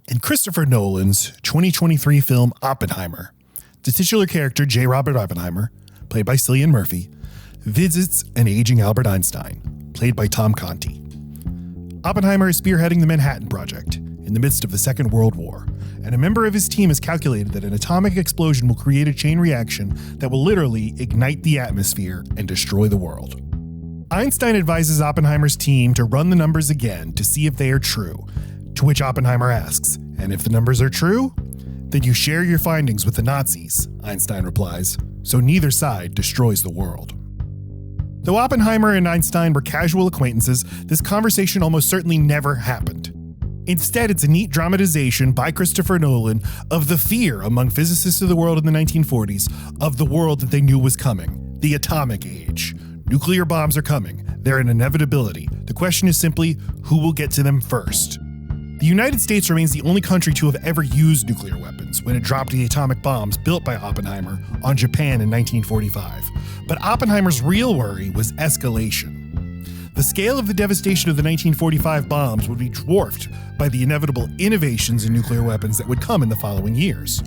In Christopher Nolan's 2023 film Oppenheimer, the titular character J. Robert Oppenheimer, played by Cillian Murphy, visits an aging Albert Einstein, played by Tom Conti. Oppenheimer is spearheading the Manhattan Project in the midst of the Second World War, and a member of his team has calculated that an atomic explosion will create a chain reaction that will literally ignite the atmosphere and destroy the world. Einstein advises Oppenheimer's team to run the numbers again to see if they are true, to which Oppenheimer asks, "And if the numbers are true? Then you share your findings with the Nazis," Einstein replies, so neither side destroys the world. Though Oppenheimer and Einstein were casual acquaintances, this conversation almost certainly never happened. Instead, it's a neat dramatization by Christopher Nolan of the fear among physicists of the world in the 1940s of the world that they knew was coming, the atomic age. Nuclear bombs are coming. They're an inevitability. The question is simply, who will get to them first? The United States remains the only country to have ever used nuclear weapons when it dropped the atomic bombs built by Oppenheimer on Japan in 1945. But Oppenheimer's real worry was escalation. The scale of the devastation of the 1945 bombs would be dwarfed by the inevitable innovations in nuclear weapons that would come in the following years.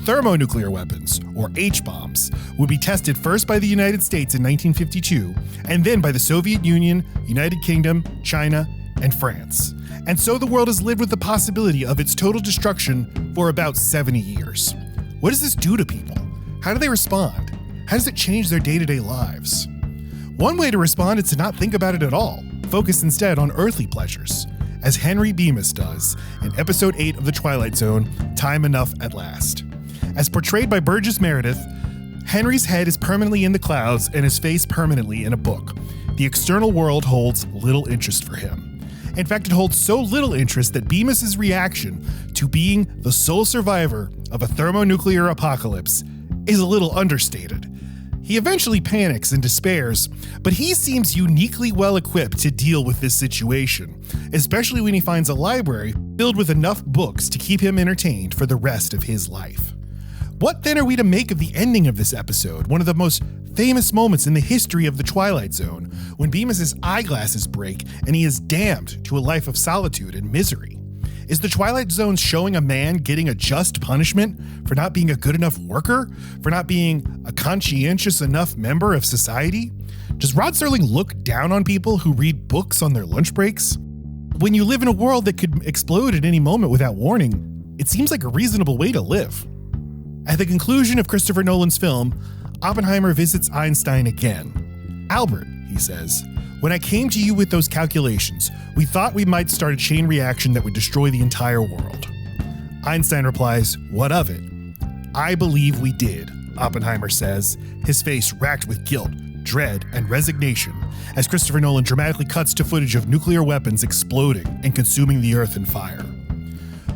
Thermonuclear weapons, or H-bombs, would be tested first by the United States in 1952, and then by the Soviet Union, United Kingdom, China, and France. And so the world has lived with the possibility of its total destruction for about 70 years. What does this do to people? How do they respond? How does it change their day-to-day lives? One way to respond is to not think about it at all, focus instead on earthly pleasures, as Henry Bemis does in episode 8 of The Twilight Zone, Time Enough at Last. As portrayed by Burgess Meredith, Henry's head is permanently in the clouds and his face permanently in a book. The external world holds little interest for him. In fact, it holds so little interest that Bemis's reaction to being the sole survivor of a thermonuclear apocalypse is a little understated. He eventually panics and despairs, but he seems uniquely well equipped to deal with this situation, especially when he finds a library filled with enough books to keep him entertained for the rest of his life. What then are we to make of the ending of this episode, one of the most famous moments in the history of the Twilight Zone, when Bemis's eyeglasses break and he is damned to a life of solitude and misery? Is the Twilight Zone showing a man getting a just punishment for not being a good enough worker? For not being a conscientious enough member of society? Does Rod Serling look down on people who read books on their lunch breaks? When you live in a world that could explode at any moment without warning, it seems like a reasonable way to live. At the conclusion of Christopher Nolan's film, Oppenheimer visits Einstein again. "Albert," he says, "when I came to you with those calculations, we thought we might start a chain reaction that would destroy the entire world." Einstein replies, "What of it?" "I believe we did," Oppenheimer says, his face racked with guilt, dread, and resignation, as Christopher Nolan dramatically cuts to footage of nuclear weapons exploding and consuming the earth in fire.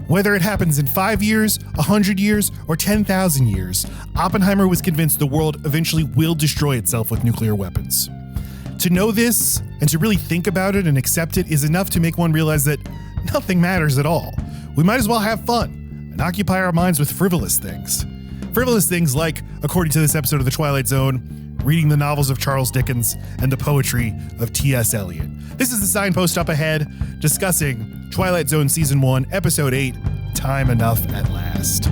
Whether it happens in 5 years, 100 years, or 10,000 years, Oppenheimer was convinced the world eventually will destroy itself with nuclear weapons. To know this, and to really think about it and accept it, is enough to make one realize that nothing matters at all. We might as well have fun and occupy our minds with frivolous things. Frivolous things like, according to this episode of The Twilight Zone, reading the novels of Charles Dickens and the poetry of T.S. Eliot. This is the signpost up ahead, discussing Twilight Zone Season 1, Episode 8, Time Enough at Last.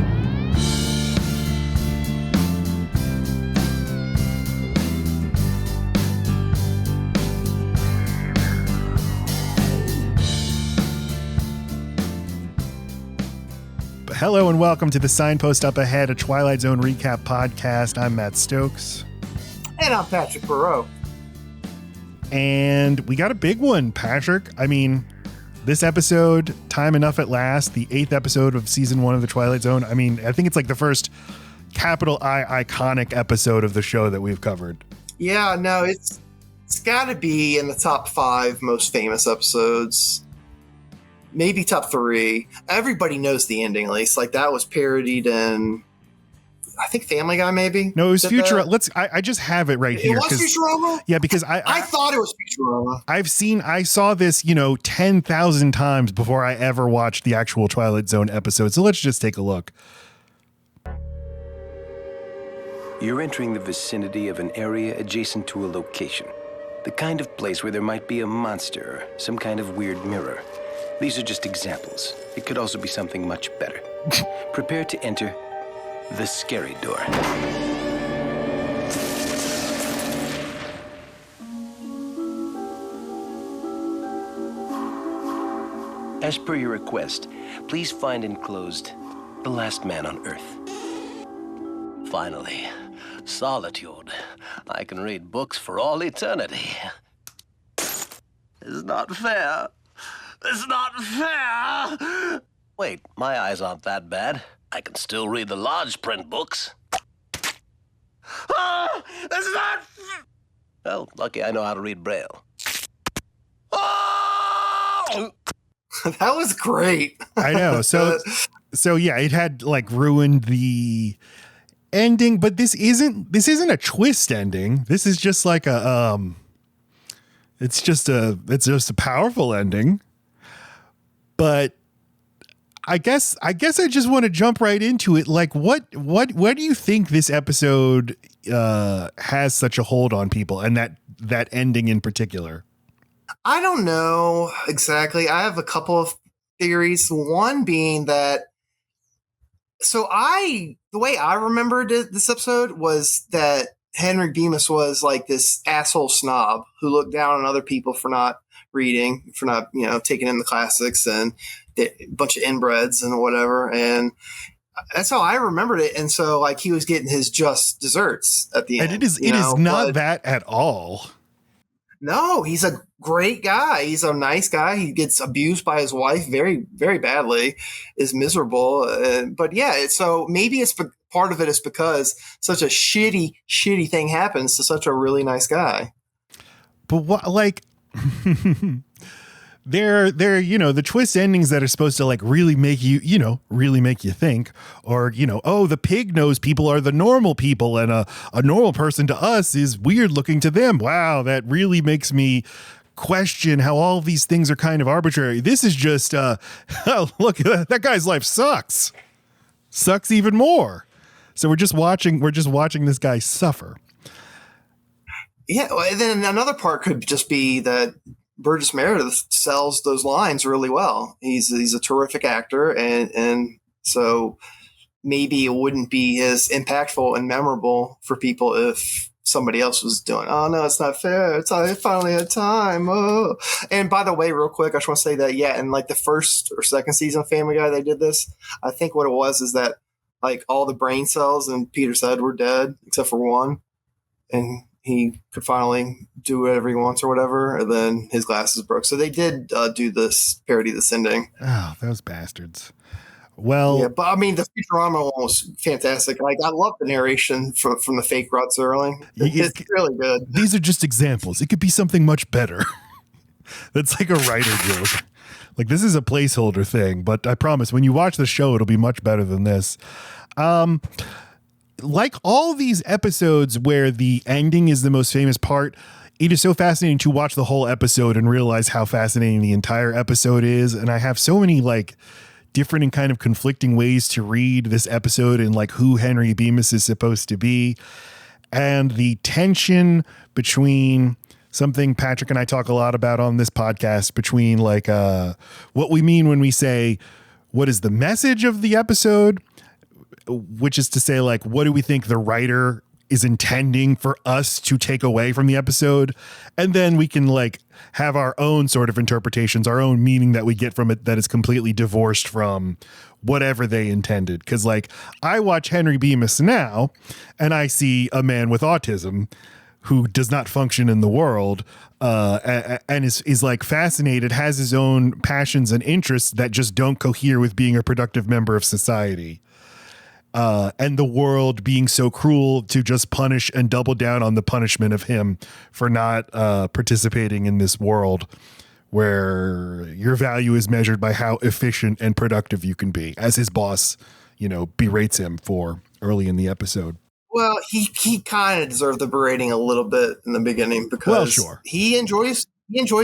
Hello and welcome to the Signpost Up Ahead, a Twilight Zone Recap Podcast. I'm Matt Stokes. And I'm Patrick Perot. And we got a big one, Patrick. I mean, this episode, Time Enough at Last, the 8th episode of Season 1 of the Twilight Zone. I mean, I think it's like the first capital I iconic episode of the show that we've covered. Yeah, no, it's got to be in the top 5 most famous episodes. Maybe top 3. Everybody knows the ending, at least. Like, that was parodied in, I think, Family Guy, maybe? No, it was Futurama. I just have it right here. It was Futurama? Yeah, because I thought it was Futurama. I saw this, 10,000 times before I ever watched the actual Twilight Zone episode. So let's just take a look. You're entering the vicinity of an area adjacent to a location. The kind of place where there might be a monster or some kind of weird mirror. These are just examples. It could also be something much better. Prepare to enter the scary door. As per your request, please find enclosed the last man on Earth. Finally, solitude. I can read books for all eternity. It's not fair. It's not fair. Wait, my eyes aren't that bad. I can still read the large print books. Ah, it's not. Well, lucky I know how to read Braille. Oh! That was great. I know. So yeah, it had like ruined the ending, but this isn't a twist ending. This is just like it's just a powerful ending. But I guess I just want to jump right into it. Like what do you think this episode has such a hold on people, and that ending in particular? I don't know exactly. I have a couple of theories. One being that, the way I remembered this episode was that Henry Bemis was like this asshole snob who looked down on other people for not reading, for not, taking in the classics, and a bunch of inbreds and whatever. And that's how I remembered it. And so like he was getting his just desserts at the end. And it is not that at all. No, he's a great guy. He's a nice guy. He gets abused by his wife very, very badly, is miserable. But yeah, so maybe part of it is because such a shitty thing happens to such a really nice guy. But what, like, they're the twist endings that are supposed to like really make you think, or the pig nose people are the normal people, and a normal person to us is weird looking to them. Wow, that really makes me question how all these things are kind of arbitrary. This is just look, that guy's life sucks even more. So we're just watching this guy suffer. Yeah, and then another part could just be that Burgess Meredith sells those lines really well. He's a terrific actor, and so maybe it wouldn't be as impactful and memorable for people if somebody else was doing, oh no, it's not fair. I finally had time. Oh. And by the way, real quick, I just want to say that, yeah, in like the first or second season of Family Guy, they did this. I think what it was is that like all the brain cells in Peter's head were dead except for one, and he could finally do whatever he wants or whatever, and then his glasses broke. So they did do this parody, this ending. Oh, those bastards. Well, yeah, but I mean, the Futurama one was fantastic. Like, I love the narration from the fake Rod Serling. It's really good. These are just examples. It could be something much better. That's like a writer joke. Like, this is a placeholder thing, but I promise when you watch the show, it'll be much better than this. Like all these episodes where the ending is the most famous part, it is so fascinating to watch the whole episode and realize how fascinating the entire episode is. And I have so many like different and kind of conflicting ways to read this episode and like who Henry Bemis is supposed to be. And the tension between something Patrick and I talk a lot about on this podcast, between like what we mean when we say, what is the message of the episode? Which is to say, like, what do we think the writer is intending for us to take away from the episode? And then we can like have our own sort of interpretations, our own meaning that we get from it that is completely divorced from whatever they intended. Because like I watch Henry Bemis now and I see a man with autism who does not function in the world and is like fascinated, has his own passions and interests that just don't cohere with being a productive member of society. And the world being so cruel to just punish and double down on the punishment of him for not participating in this world where your value is measured by how efficient and productive you can be, as his boss, berates him for early in the episode. Well, he kind of deserved the berating a little bit in the beginning because he enjoys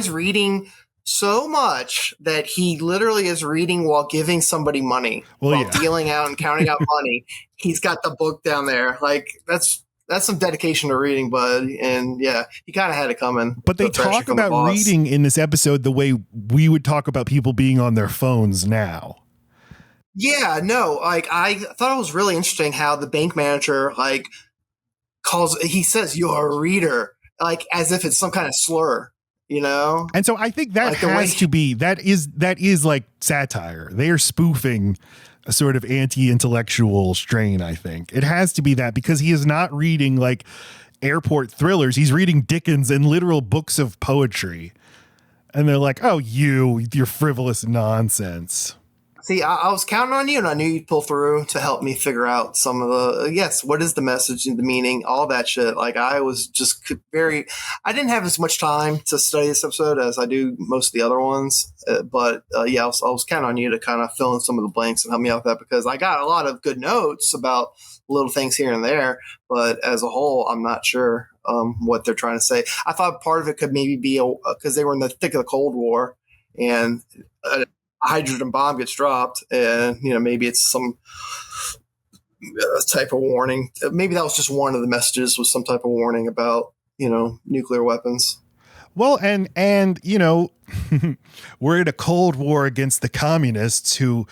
reading so much that he literally is reading while giving somebody money, while dealing out and counting out money. He's got the book down there. Like, that's That's some dedication to reading, bud. And yeah, he kind of had it coming. But they talk about reading in this episode the way we would talk about people being on their phones now. Yeah, no, like I thought it was really interesting how the bank manager he says you're a reader, like as if it's some kind of slur, you know? And so I think that that is like satire. They are spoofing a sort of anti-intellectual strain, I think. It has to be that because he is not reading like airport thrillers. He's reading Dickens and literal books of poetry. And they're like, oh, your frivolous nonsense. See, I was counting on you, and I knew you'd pull through to help me figure out some of what is the message and the meaning, all that shit. Like, I was just I didn't have as much time to study this episode as I do most of the other ones. But I was counting on you to kind of fill in some of the blanks and help me out with that because I got a lot of good notes about little things here and there. But as a whole, I'm not sure what they're trying to say. I thought part of it could maybe be because they were in the thick of the Cold War and hydrogen bomb gets dropped and maybe it's some type of warning. Maybe that was just one of the messages was some type of warning about nuclear weapons. Well, and we're in a Cold War against the communists who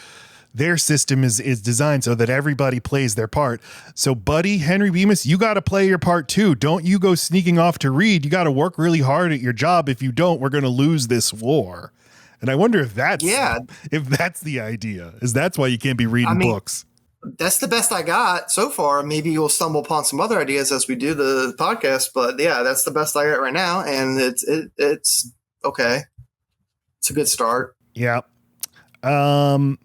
their system is designed so that everybody plays their part. So buddy, Henry Bemis, you got to play your part too. Don't you go sneaking off to read. You got to work really hard at your job. If you don't, we're going to lose this war. And I wonder if that's the idea, is that's why you can't be reading books. That's the best I got so far. Maybe you'll stumble upon some other ideas as we do the podcast, but yeah, that's the best I got right now. And it's okay. It's a good start. Yeah. I've been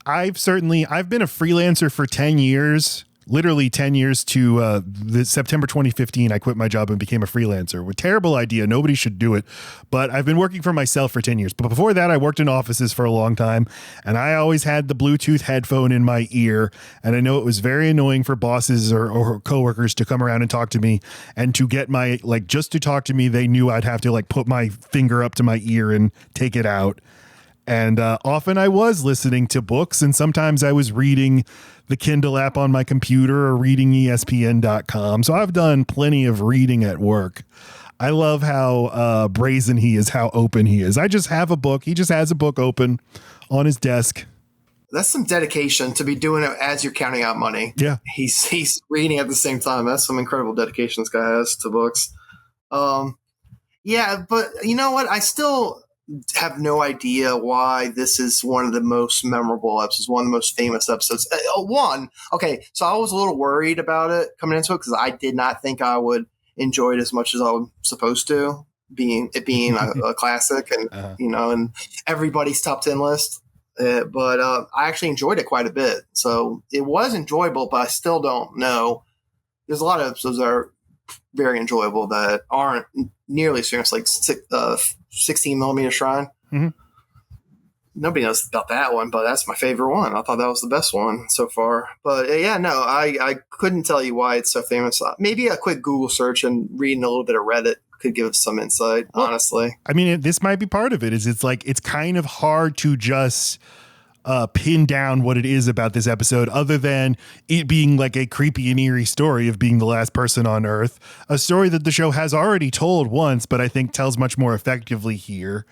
a freelancer for 10 years. Literally 10 years to the September 2015, I quit my job and became a freelancer. A terrible idea. Nobody should do it. But I've been working for myself for 10 years. But before that, I worked in offices for a long time. And I always had the Bluetooth headphone in my ear. And I know it was very annoying for bosses or coworkers to come around and talk to me. And to get just to talk to me, they knew I'd have to put my finger up to my ear and take it out. And often I was listening to books, and sometimes I was reading the Kindle app on my computer or reading ESPN.com. So I've done plenty of reading at work. I love how brazen he is, how open he is. I just have a book. He just has a book open on his desk. That's some dedication to be doing it as you're counting out money. Yeah. He's reading at the same time. That's some incredible dedication this guy has to books. Yeah, but you know what? I still have no idea why this is one of the most memorable episodes, one of the most famous episodes. Okay, so I was a little worried about it coming into it because I did not think I would enjoy it as much as I was supposed to, being a classic and and everybody's top 10 list. But I actually enjoyed it quite a bit, so it was enjoyable. But I still don't know. There's a lot of episodes that are very enjoyable that aren't nearly as serious, like 16 millimeter Shrine. Mm-hmm. Nobody knows about that one, but that's my favorite one. I thought that was the best one so far. But yeah, no, I couldn't tell you why it's so famous. Maybe a quick Google search and reading a little bit of Reddit could give us some insight, honestly. I mean, this might be part of it. It's kind of hard to just pin down what it is about this episode other than it being like a creepy and eerie story of being the last person on Earth, a story that the show has already told once, but I think tells much more effectively here.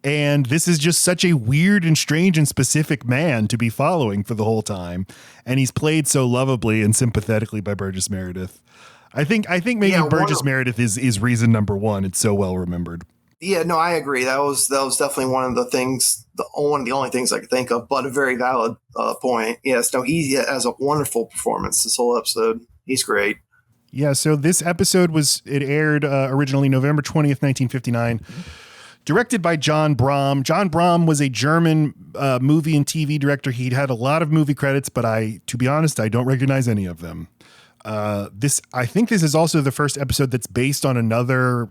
And this is just such a weird and strange and specific man to be following for the whole time. And he's played so lovably and sympathetically by Burgess Meredith. I think maybe Burgess Meredith is reason number one. It's so well remembered. Yeah, no, I agree. That was definitely one of the things, one of the only things I could think of, but a very valid point. Yes, no, he has a wonderful performance this whole episode. He's great. Yeah, so this episode aired originally November 20th, 1959. Directed by John Brahm. John Brahm was a German movie and TV director. He'd had a lot of movie credits, but to be honest, I don't recognize any of them. I think this is also the first episode that's based on another,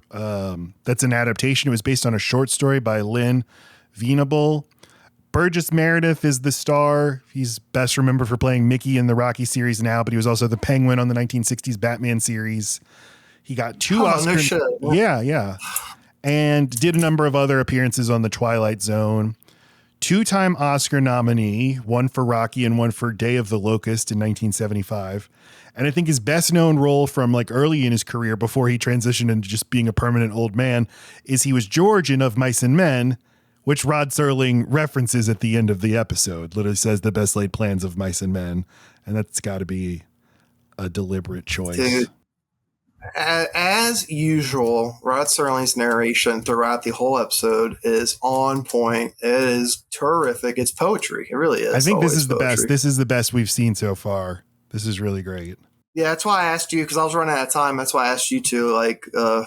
that's an adaptation. It was based on a short story by Lynn Venable. Burgess Meredith is the star. He's best remembered for playing Mickey in the Rocky series now, but he was also the Penguin on the 1960s Batman series. He got 2 Oscars. No, yeah. And did a number of other appearances on the Twilight Zone. two-time Oscar nominee, one for Rocky and one for Day of the Locust in 1975. And I think his best known role from like early in his career before he transitioned into just being a permanent old man is he was George in Of Mice and Men, which Rod Serling references at the end of the episode. Literally says the best laid plans of mice and men. And that's got to be a deliberate choice. Dude, as usual, Rod Serling's narration throughout the whole episode is on point. It is terrific. It's poetry. It really is. I think this is the poetry. best. This is the best we've seen so far. This is really great. Yeah, that's why I asked you, because I was running out of time. That's why I asked you to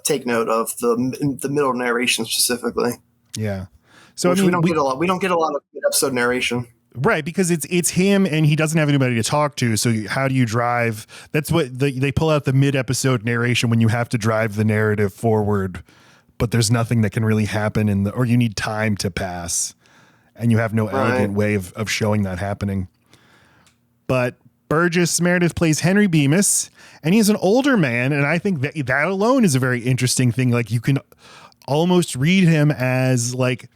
take note of the middle narration specifically. Yeah. So Which I mean, we don't get a lot of episode narration. Right, because it's him and he doesn't have anybody to talk to. So how do you drive? That's what they pull out the mid-episode narration when you have to drive the narrative forward, but there's nothing that can really happen or you need time to pass, and you have no elegant way of showing that happening. But Burgess Meredith plays Henry Bemis, and he's an older man, and I think that alone is a very interesting thing. Like, you can almost read him as like,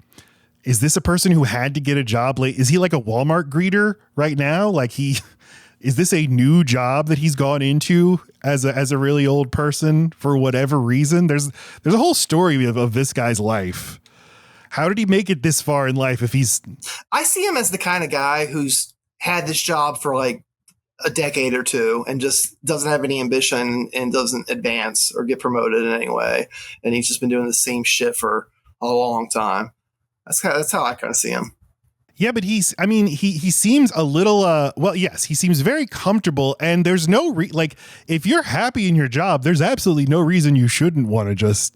is this a person who had to get a job late? Is he like a Walmart greeter right now? Like, is this a new job that he's gone into as a really old person for whatever reason? There's a whole story of this guy's life. How did he make it this far in life if he's... I see him as the kind of guy who's had this job for like a decade or two and just doesn't have any ambition and doesn't advance or get promoted in any way. And he's just been doing the same shit for a long time. That's how I kind of see him. Yeah, but he seems a little, yes, he seems very comfortable, and there's no, if you're happy in your job, there's absolutely no reason you shouldn't want to just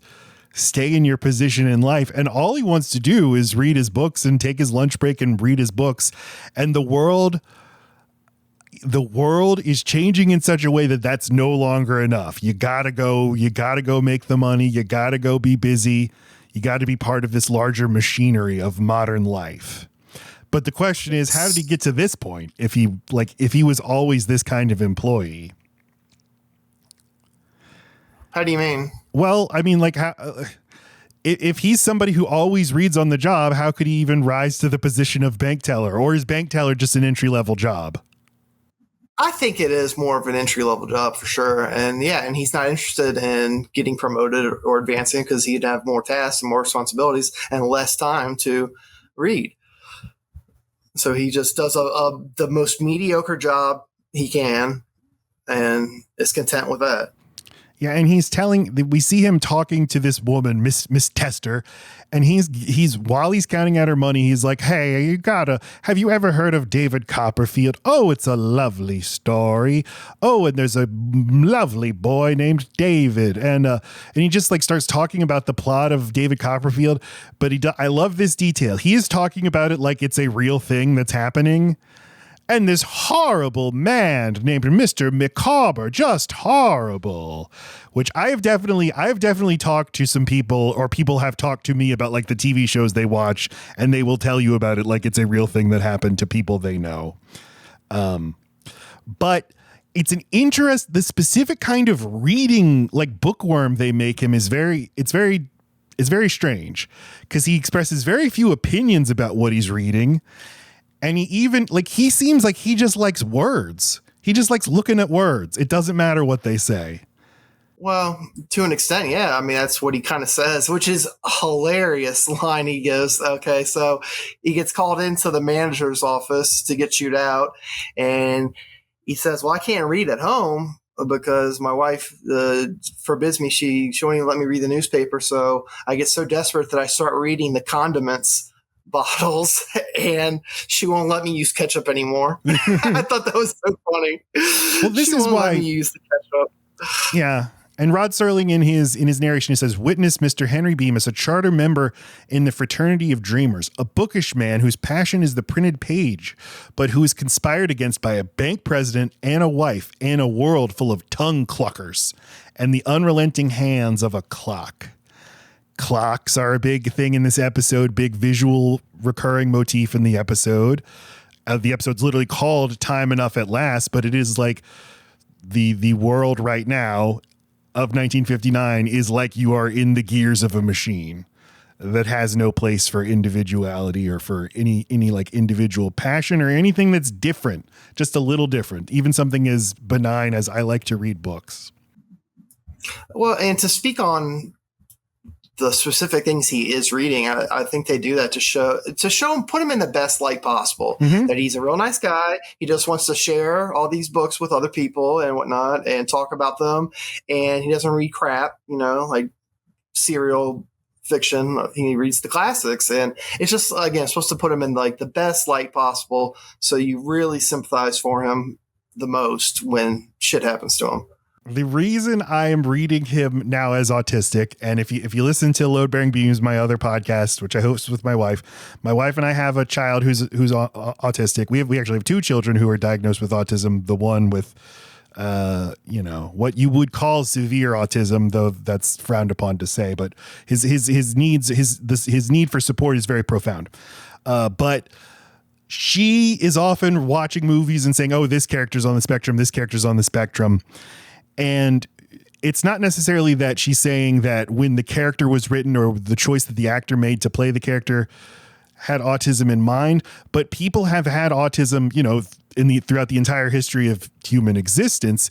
stay in your position in life. And all he wants to do is read his books and take his lunch break and read his books. And the world is changing in such a way that that's no longer enough. You gotta go make the money. You gotta go be busy. You got to be part of this larger machinery of modern life. But the question is, how did he get to this point if he was always this kind of employee? How do you mean? Well, I mean, like, how, if he's somebody who always reads on the job, how could he even rise to the position of bank teller? Or is bank teller just an entry-level job? I think it is more of an entry-level job for sure. And and he's not interested in getting promoted or advancing because he'd have more tasks and more responsibilities and less time to read. So he just does the most mediocre job he can and is content with that. Yeah, and we see him talking to this woman, Miss Tester, and he's while he's counting out her money, he's like, "Hey, have you ever heard of David Copperfield? Oh, it's a lovely story. Oh, and there's a lovely boy named David." And he just like starts talking about the plot of David Copperfield, but I love this detail. He is talking about it like it's a real thing that's happening. And this horrible man named Mr. Micawber, just horrible, which I've definitely talked to some people, or people have talked to me about like the TV shows they watch, and they will tell you about it like it's a real thing that happened to people they know. But it's the specific kind of reading, like bookworm they make him is very strange, because he expresses very few opinions about what he's reading. And he seems like he just likes words. He just likes looking at words. It doesn't matter what they say. Well, to an extent, yeah. I mean, that's what he kind of says, which is a hilarious line he gives. Okay, so he gets called into the manager's office to get chewed out. And he says, well, I can't read at home because my wife forbids me. She won't even let me read the newspaper. So I get so desperate that I start reading the condiments bottles, and she won't let me use ketchup anymore. I thought that was so funny. Well, this is why let me use the ketchup. Yeah. And Rod Serling in his narration, he says, "Witness Mr. Henry Bemis, a charter member in the Fraternity of Dreamers, a bookish man whose passion is the printed page, but who is conspired against by a bank president and a wife and a world full of tongue cluckers and the unrelenting hands of a clock." Clocks are a big thing in this episode, big visual recurring motif in the episode. The episode's literally called Time Enough at Last, but it is like the world right now of 1959 is like you are in the gears of a machine. that has no place for individuality or for any like individual passion or anything that's different, just a little different, even something as benign as I like to read books. Well, and to speak on the specific things he is reading, I think they do that to show him, put him in the best light possible, that he's a real nice guy. He just wants to share all these books with other people and whatnot and talk about them. And he doesn't read crap, like serial fiction. He reads the classics, and it's just, again, supposed to put him in like the best light possible. So you really sympathize for him the most when shit happens to him. The reason I am reading him now as autistic, and if you listen to Load Bearing Beams, my other podcast, which I host with my wife and I have a child who's autistic. We actually have two children who are diagnosed with autism. The one with, what you would call severe autism, though that's frowned upon to say, but his need for support is very profound. But she is often watching movies and saying, "Oh, this character's on the spectrum. This character's on the spectrum." And it's not necessarily that she's saying that when the character was written or the choice that the actor made to play the character had autism in mind, but people have had autism, throughout the entire history of human existence.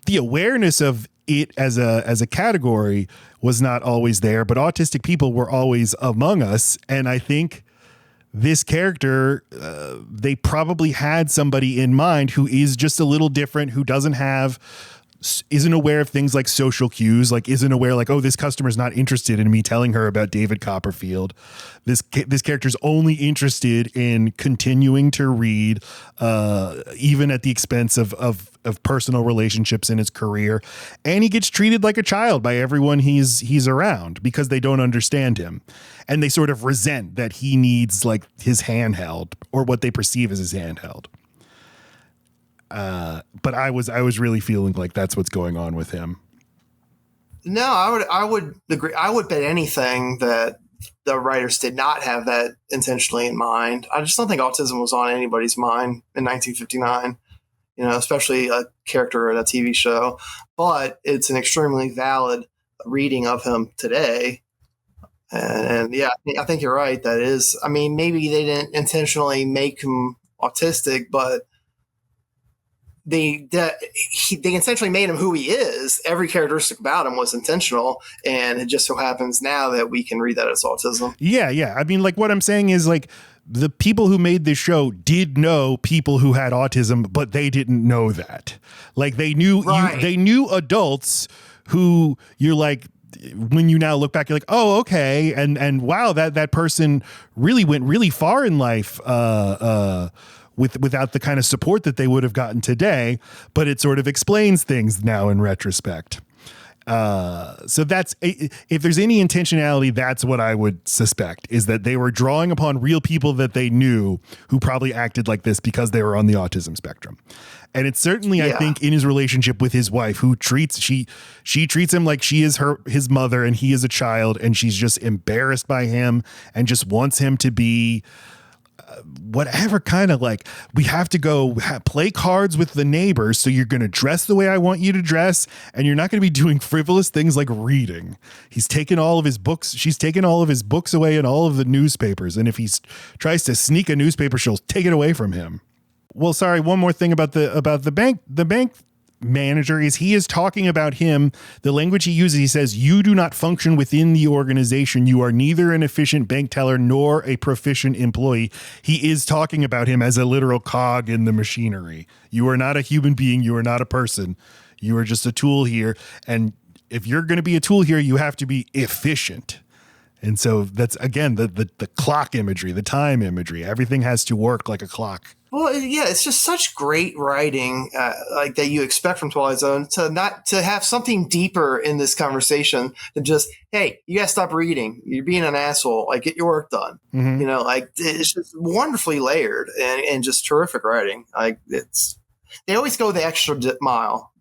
The awareness of it as a category was not always there, but autistic people were always among us. And I think this character, they probably had somebody in mind who is just a little different, who isn't aware of things like social cues, like isn't aware like, oh, this customer's not interested in me telling her about David Copperfield. This character's only interested in continuing to read, even at the expense of personal relationships in his career. And he gets treated like a child by everyone he's around because they don't understand him. And they sort of resent that he needs like his handheld or what they perceive as his handheld. But I was really feeling like that's what's going on with him. No, I would agree. I would bet anything that the writers did not have that intentionally in mind. I just don't think autism was on anybody's mind in 1959, especially a character in a TV show. But it's an extremely valid reading of him today. And yeah, I think you're right. That is, maybe they didn't intentionally make him autistic, but they essentially made him who he is. Every characteristic about him was intentional, and it just so happens now that we can read that as autism. Yeah. Like what I'm saying is like the people who made this show did know people who had autism, but they didn't know that. Like they knew they knew adults who you're like, when you now look back, you're like, oh, okay, and wow, that person really went really far in life. Without the kind of support that they would have gotten today, but it sort of explains things now in retrospect. So that's, if there's any intentionality, that's what I would suspect, is that they were drawing upon real people that they knew who probably acted like this because they were on the autism spectrum. And it's certainly, I think, in his relationship with his wife, who she treats him like she is his mother and he is a child, and she's just embarrassed by him and just wants him to be whatever kind of like, we have to go play cards with the neighbors. So you're going to dress the way I want you to dress. And you're not going to be doing frivolous things like reading. She's taken all of his books away and all of the newspapers. And if he tries to sneak a newspaper, she'll take it away from him. Well, sorry. One more thing about the bank manager is he is talking about him. The language he uses, he says, "You do not function within the organization. You are neither an efficient bank teller nor a proficient employee." He is talking about him as a literal cog in the machinery. You are not a human being. You are not a person. You are just a tool here. And if you're going to be a tool here, you have to be efficient. And so that's, again, the clock imagery, the time imagery. Everything has to work like a clock. Well, yeah, it's just such great writing, like that you expect from Twilight Zone, to have something deeper in this conversation than just, hey, you gotta stop reading. You're being an asshole. Like, get your work done. Mm-hmm. Like it's just wonderfully layered and just terrific writing. Like they always go the extra mile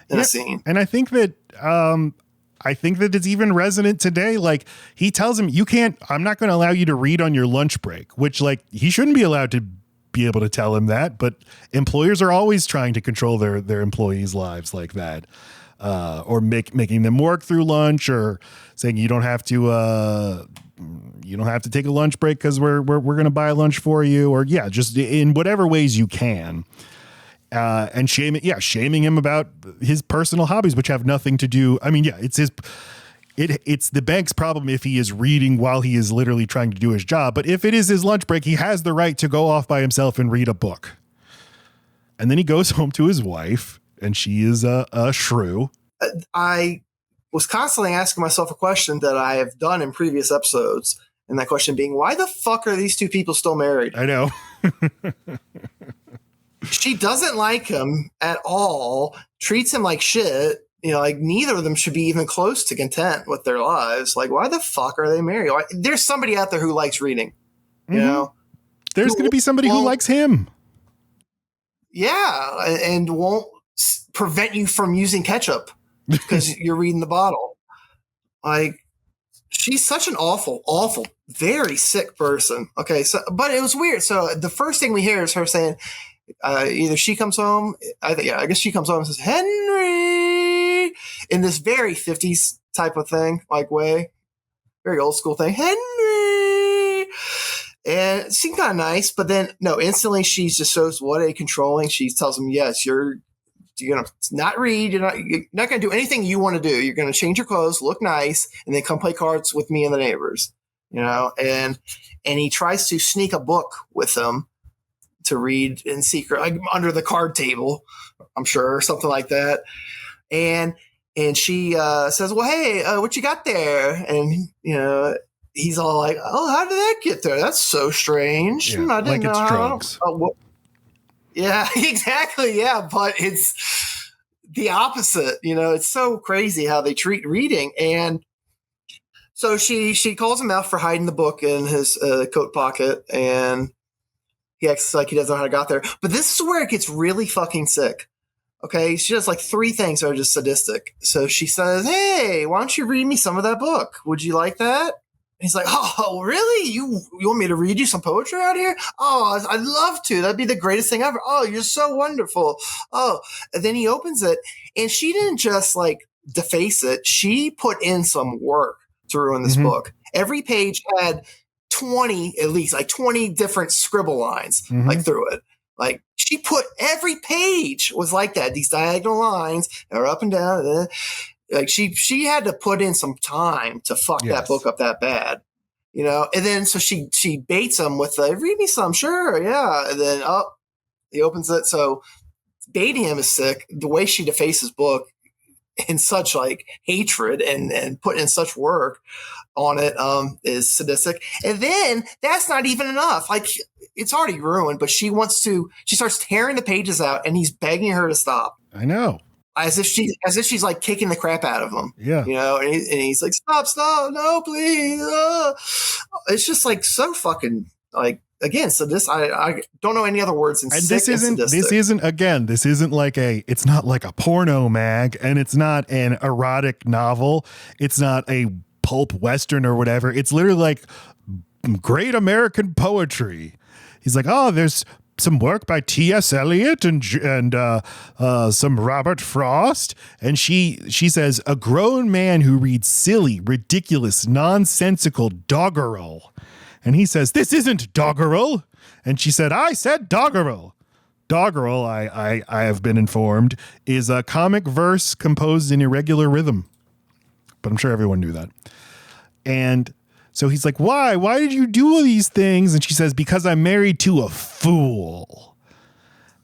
in a scene. And I think that it's even resonant today. Like he tells him, I'm not going to allow you to read on your lunch break, which like he shouldn't be allowed to be able to tell him that, but employers are always trying to control their employees' lives like that. or making them work through lunch, or saying you don't have to take a lunch break because we're going to buy lunch for you, or just in whatever ways you can. And shaming him about his personal hobbies, which have nothing to do. I mean, it's the bank's problem if he is reading while he is literally trying to do his job. But if it is his lunch break, he has the right to go off by himself and read a book. And then he goes home to his wife, and she is a shrew. I was constantly asking myself a question that I have done in previous episodes. And that question being, why the fuck are these two people still married? I know. She doesn't like him at all, treats him like shit. Like neither of them should be even close to content with their lives. Like, why the fuck are they married? There's somebody out there who likes reading, you know? There's going to be somebody who likes him. Yeah. And won't prevent you from using ketchup because you're reading the bottle. Like, she's such an awful, very sick person. Okay. So, but it was weird. So the first thing we hear is her saying, either she comes home, I guess she comes home and says, Henry, in this very 50s type of thing, like way, very old school thing, Henry. And it seemed kind of nice, but then no, instantly she just shows what a controlling. She tells him, yes, you're going to not read. You're not going to do anything you want to do. You're going to change your clothes, look nice, and then come play cards with me and the neighbors, and he tries to sneak a book with them to read in secret, like under the card table, I'm sure, or something like that. And she says, well, hey, what you got there? And, he's all like, oh, how did that get there? That's so strange. Yeah, I didn't like know it's drugs. Yeah, exactly. Yeah. But it's the opposite. It's so crazy how they treat reading. And so she calls him out for hiding the book in his coat pocket, and he acts like he doesn't know how it got there. But this is where it gets really fucking sick. Okay. She does like three things that are just sadistic. So she says, hey, why don't you read me some of that book? Would you like that? And he's like, oh, really? You want me to read you some poetry out here? Oh, I'd love to. That'd be the greatest thing ever. Oh, you're so wonderful. Oh, and then he opens it, and she didn't just like deface it. She put in some work to ruin this book. Every page had 20 different scribble lines like through it. Like she put every page was like that. These diagonal lines are up and down. Like she had to put in some time to fuck that book up that bad, And then so she baits him with read me some, sure, yeah. And then he opens it. So baiting him is sick. The way she defaces his book in such like hatred and put in such work on it is sadistic. And then that's not even enough. Like it's already ruined, but she starts tearing the pages out, and he's begging her to stop. I know. As if she's like kicking the crap out of him. Yeah. And he's like, stop, no, please. It's just like so fucking like, again, so this, I don't know any other words. And this isn't like it's not like a porno mag, and it's not an erotic novel. It's not a pulp Western or whatever. It's literally like great American poetry. He's like, oh, there's some work by T.S. Eliot and some Robert Frost. And she says, a grown man who reads silly, ridiculous, nonsensical doggerel. And he says, this isn't doggerel. And she said, I said doggerel. Doggerel, I have been informed, is a comic verse composed in irregular rhythm. But I'm sure everyone knew that. And so he's like, why? Why did you do all these things? And she says, because I'm married to a fool.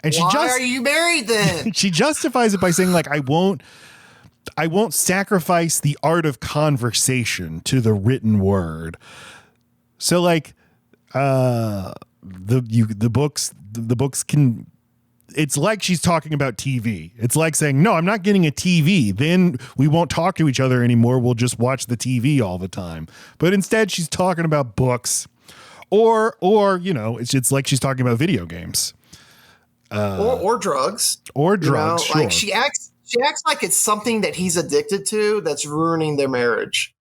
And why are you married then? She justifies it by saying, like, I won't sacrifice the art of conversation to the written word. So like the books can, it's like she's talking about TV. It's like saying, no, I'm not getting a TV. Then we won't talk to each other anymore. We'll just watch the TV all the time. But instead she's talking about books or it's like she's talking about video games. Or drugs. Or drugs. Sure. Like she acts like it's something that he's addicted to that's ruining their marriage.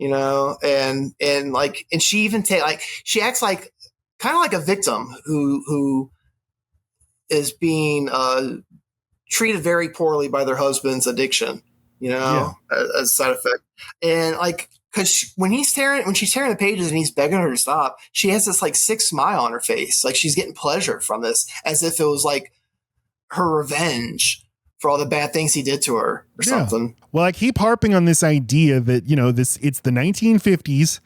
And she even she acts like kind of like a victim who is being treated very poorly by their husband's addiction, as a side effect. And like, because when she's tearing the pages and he's begging her to stop, she has this like sick smile on her face, like she's getting pleasure from this, as if it was like her revenge for all the bad things he did to her or something. Well, I keep harping on this idea that it's the 1950s.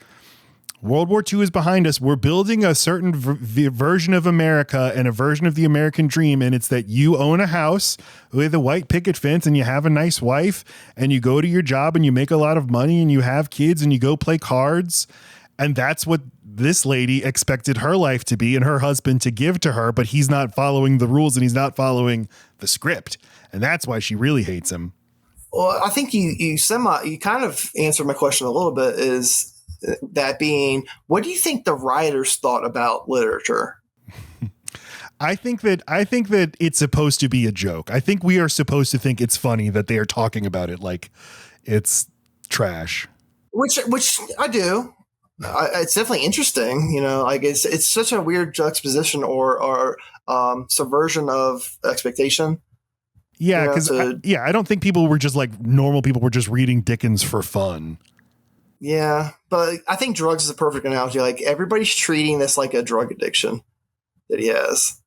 World War II is behind us. We're building a certain version of America and a version of the American dream. And it's that you own a house with a white picket fence and you have a nice wife and you go to your job and you make a lot of money and you have kids and you go play cards. And that's what this lady expected her life to be and her husband to give to her. But he's not following the rules and he's not following the script. And that's why she really hates him. Well, I think you kind of answered my question a little bit, is that being, what do you think the writers thought about literature? I think that it's supposed to be a joke. I think we are supposed to think it's funny that they are talking about it like it's trash. Which I do. It's definitely interesting. Like it's such a weird juxtaposition or subversion of expectation. Yeah, because I don't think people were just like normal people were just reading Dickens for fun. Yeah, but I think drugs is a perfect analogy. Like everybody's treating this like a drug addiction that he has.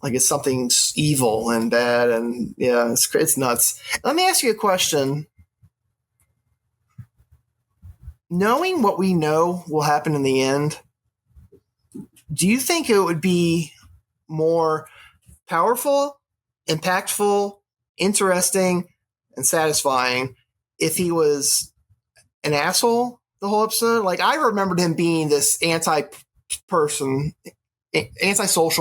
Like it's something evil and bad, and it's nuts. Let me ask you a question. Knowing what we know will happen in the end, do you think it would be more powerful, impactful, interesting, and satisfying if he was an asshole the whole episode? Like I remembered him being this antisocial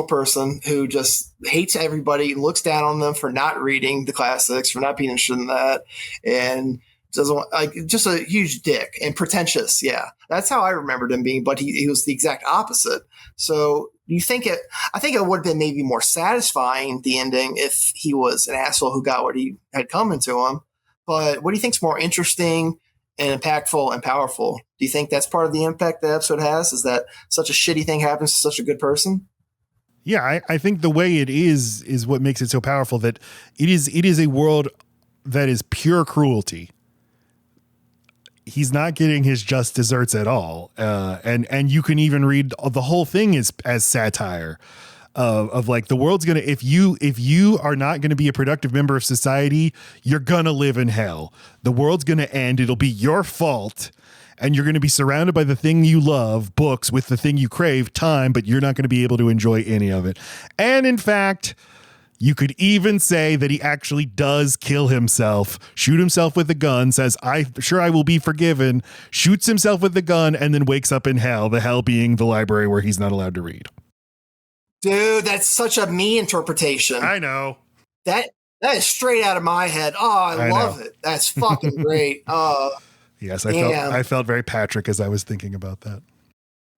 person who just hates everybody, looks down on them for not reading the classics, for not being interested in that, and doesn't want, like, just a huge dick and pretentious. Yeah, that's how I remembered him being, but he was the exact opposite. So do you think I think it would have been maybe more satisfying, the ending, if he was an asshole who got what he had coming to him. But what do you think's more interesting and impactful and powerful? Do you think that's part of the impact the episode has, is that such a shitty thing happens to such a good person? Yeah, I think the way it is what makes it so powerful, that it is a world that is pure cruelty. He's not getting his just desserts at all. And you can even read the whole thing as satire of like, the world's going to, if you are not going to be a productive member of society, you're going to live in hell. The world's going to end. It'll be your fault. And you're going to be surrounded by the thing you love, books, with the thing you crave, time, but you're not going to be able to enjoy any of it. And in fact, you could even say that he actually does kill himself, shoot himself with a gun, says, I will be forgiven, shoots himself with the gun, and then wakes up in hell, the hell being the library where he's not allowed to read. Dude, that's such a me interpretation. I know. That is straight out of my head. Oh, I love it. That's fucking great. Yes, I felt very Patrick as I was thinking about that.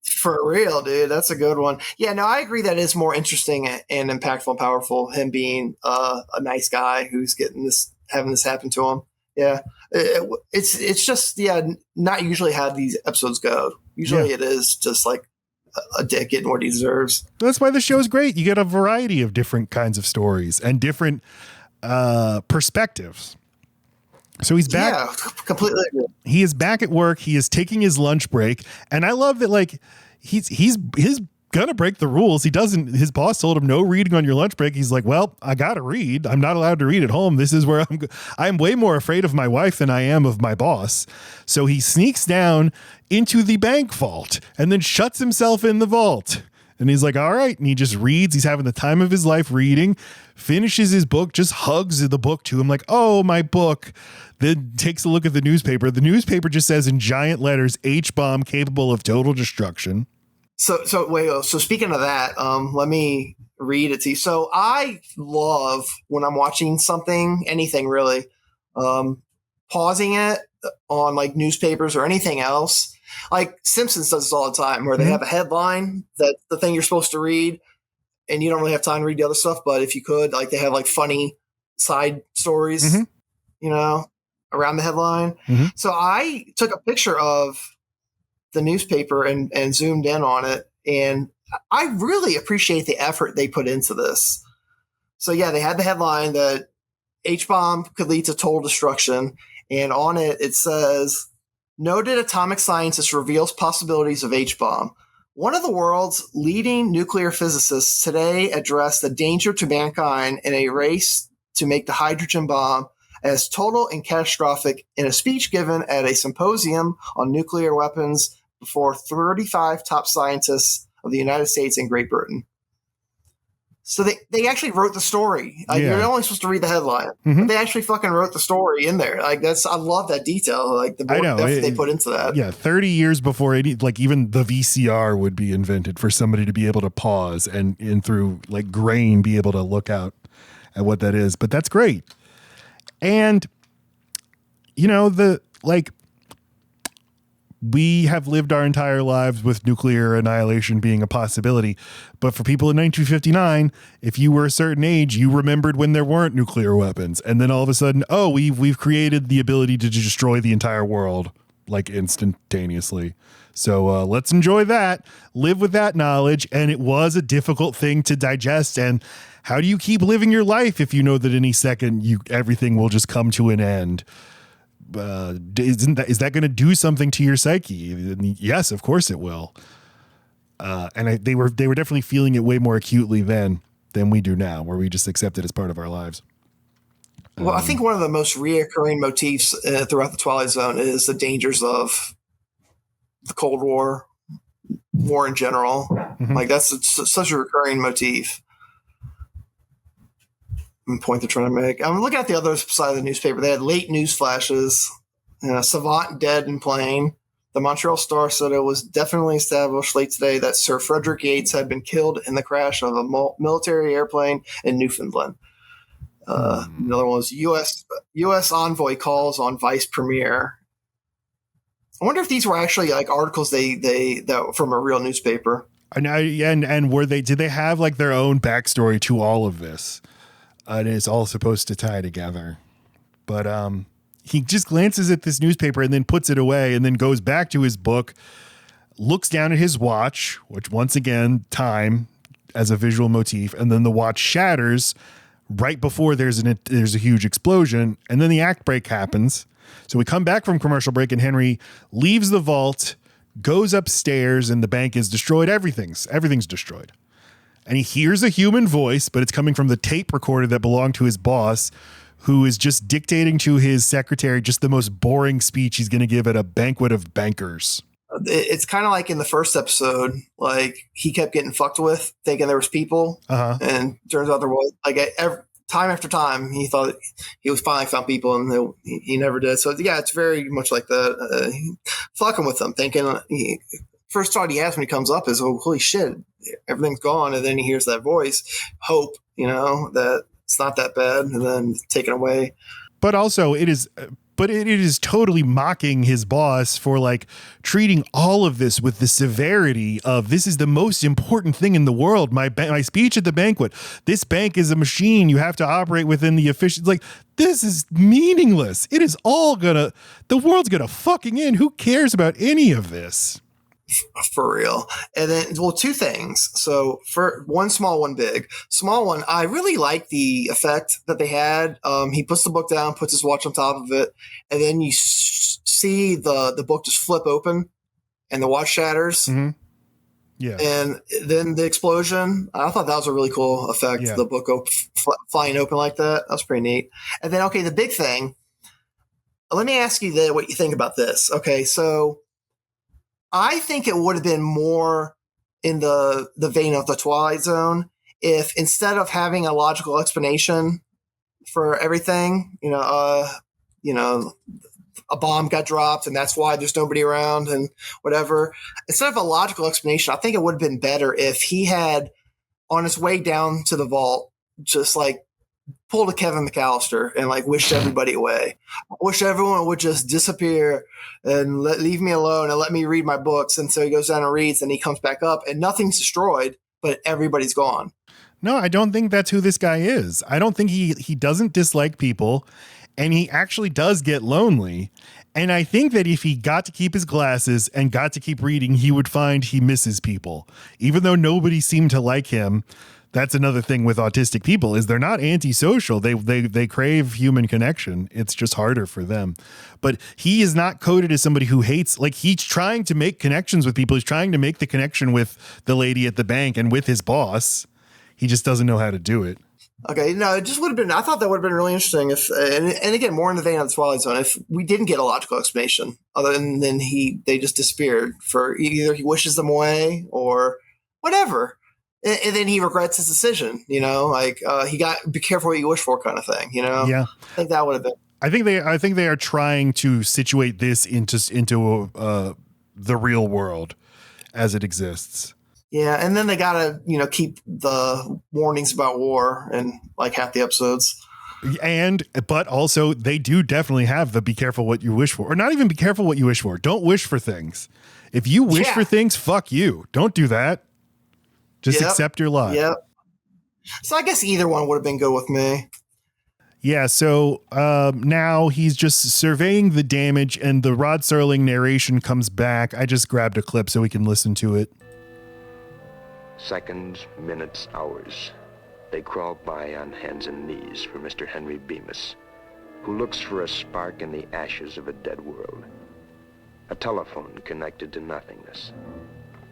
For real, dude. That's a good one. Yeah, no, I agree that is more interesting and impactful and powerful, him being a nice guy who's having this happen to him. Yeah. It's just, not usually how these episodes go. Usually it is just like a dick getting what he deserves. That's why the show's great. You get a variety of different kinds of stories and different perspectives. So he's back. Yeah, completely agree. He is back at work. He is taking his lunch break. And I love that, like, he's gonna break the rules. His boss told him no reading on your lunch break. He's like, well, I gotta read. I'm not allowed to read at home. This is where I'm way more afraid of my wife than I am of my boss. So he sneaks down into the bank vault and then shuts himself in the vault. And he's like, all right. And he just reads. He's having the time of his life reading, finishes his book, just hugs the book to him like, oh, my book. Then takes a look at the newspaper. The newspaper just says in giant letters, H-bomb capable of total destruction. So speaking of that, let me read it to you. So I love when I'm watching something, anything really, pausing it on like newspapers or anything else. Like Simpsons does this all the time, where they have a headline, that the thing you're supposed to read, and you don't really have time to read the other stuff. But if you could, like, they have like funny side stories, around the headline. So I took a picture of the newspaper and zoomed in on it, and I really appreciate the effort they put into this. So yeah, they had the headline that H-bomb could lead to total destruction. And on it says, noted atomic scientist reveals possibilities of H-bomb. One of the world's leading nuclear physicists today addressed the danger to mankind in a race to make the hydrogen bomb as total and catastrophic in a speech given at a symposium on nuclear weapons before 35 top scientists of the United States and Great Britain. So they actually wrote the story. You're only supposed to read the headline. But they actually fucking wrote the story in there. Like I love that detail. Like the effort they put into that. Yeah, 30 years before even the VCR would be invented for somebody to be able to pause and through like grain be able to look out at what that is. But that's great. And we have lived our entire lives with nuclear annihilation being a possibility. But for people in 1959, if you were a certain age, you remembered when there weren't nuclear weapons. And then all of a sudden, we've created the ability to destroy the entire world like instantaneously. So let's enjoy that, live with that knowledge. And it was a difficult thing to digest. And how do you keep living your life if you know that any second everything will just come to an end? Is that going to do something to your psyche? Yes, of course it will. And they were definitely feeling it way more acutely then than we do now, where we just accept it as part of our lives. Well, I think one of the most reoccurring motifs throughout the Twilight Zone is the dangers of the Cold War in general. Like that's such a recurring motif. Point they're trying to make. I'm looking at the other side of the newspaper. They had late news flashes. Savant dead in plane. The Montreal Star said it was definitely established late today that Sir Frederick Yates had been killed in the crash of a military airplane in Newfoundland. Another one was U.S. envoy calls on vice premier. I wonder if these were actually like articles that from a real newspaper. And were did they have like their own backstory to all of this? And it's all supposed to tie together. But he just glances at this newspaper and then puts it away and then goes back to his book, looks down at his watch, which once again, time as a visual motif. And then the watch shatters right before there's a huge explosion. And then the act break happens. So we come back from commercial break and Henry leaves the vault, goes upstairs, and the bank is destroyed. Everything's destroyed. And he hears a human voice, but it's coming from the tape recorder that belonged to his boss, who is just dictating to his secretary just the most boring speech he's going to give at a banquet of bankers. It's kind of like in the first episode, like he kept getting fucked with, thinking there was people, and turns out there was. Like time after time, he thought he was finally found people, and he never did. So yeah, it's very much like that. Fucking with them, thinking. First thought he has when he comes up is, oh, holy shit, everything's gone. And then he hears that voice, hope, that it's not that bad, and then taken away. But also it is totally mocking his boss for like treating all of this with the severity of this is the most important thing in the world. My speech at the banquet, this bank is a machine. You have to operate within the efficiency. Like this is meaningless. It is all the world's gonna fucking end. Who cares about any of this? For real. And then, well, two things. So for one small, one big. Small one, I really like the effect that they had. He puts the book down, puts his watch on top of it, and then you see the book just flip open and the watch shatters. Mm-hmm. Yeah. And then the explosion, I thought that was a really cool effect. Yeah. The book flying open like that. That was pretty neat. And then, okay, the big thing. Let me ask you what you think about this. Okay, so I think it would have been more in the vein of the Twilight Zone if instead of having a logical explanation for everything, a bomb got dropped and that's why there's nobody around and whatever. Instead of a logical explanation, I think it would have been better if he had, on his way down to the vault, just like pulled a Kevin McAllister and like wished everybody away. I wish everyone would just disappear and leave me alone and let me read my books. And so he goes down and reads and he comes back up and nothing's destroyed, but everybody's gone. No, I don't think that's who this guy is. I don't think he doesn't dislike people, and he actually does get lonely. And I think that if he got to keep his glasses and got to keep reading, he would find he misses people. Even though nobody seemed to like him, That's another thing with autistic people is they're not antisocial. They crave human connection. It's just harder for them. But he is not coded as somebody who hates, like he's trying to make connections with people. He's trying to make the connection with the lady at the bank and with his boss. He just doesn't know how to do it. Okay, no, it just would have been, I thought that would have been really interesting if, and again, more in the vein of the Twilight Zone, if we didn't get a logical explanation other than they just disappeared for either he wishes them away or whatever. And then he regrets his decision, you know, like he got be careful what you wish for kind of thing, you know? Yeah. I think that would have been. I think they are trying to situate this into the real world as it exists. Yeah, and then they gotta, you know, keep the warnings about war in like half the episodes. But also they do definitely have the be careful what you wish for, or not even be careful what you wish for. Don't wish for things. If you wish for things, fuck you. Don't do that. Just accept your lot. Yep. So I guess either one would have been good with me. Yeah, so now he's just surveying the damage and the Rod Serling narration comes back. I just grabbed a clip so we can listen to it. Seconds, minutes, hours. They crawl by on hands and knees for Mr. Henry Bemis, who looks for a spark in the ashes of a dead world. A telephone connected to nothingness.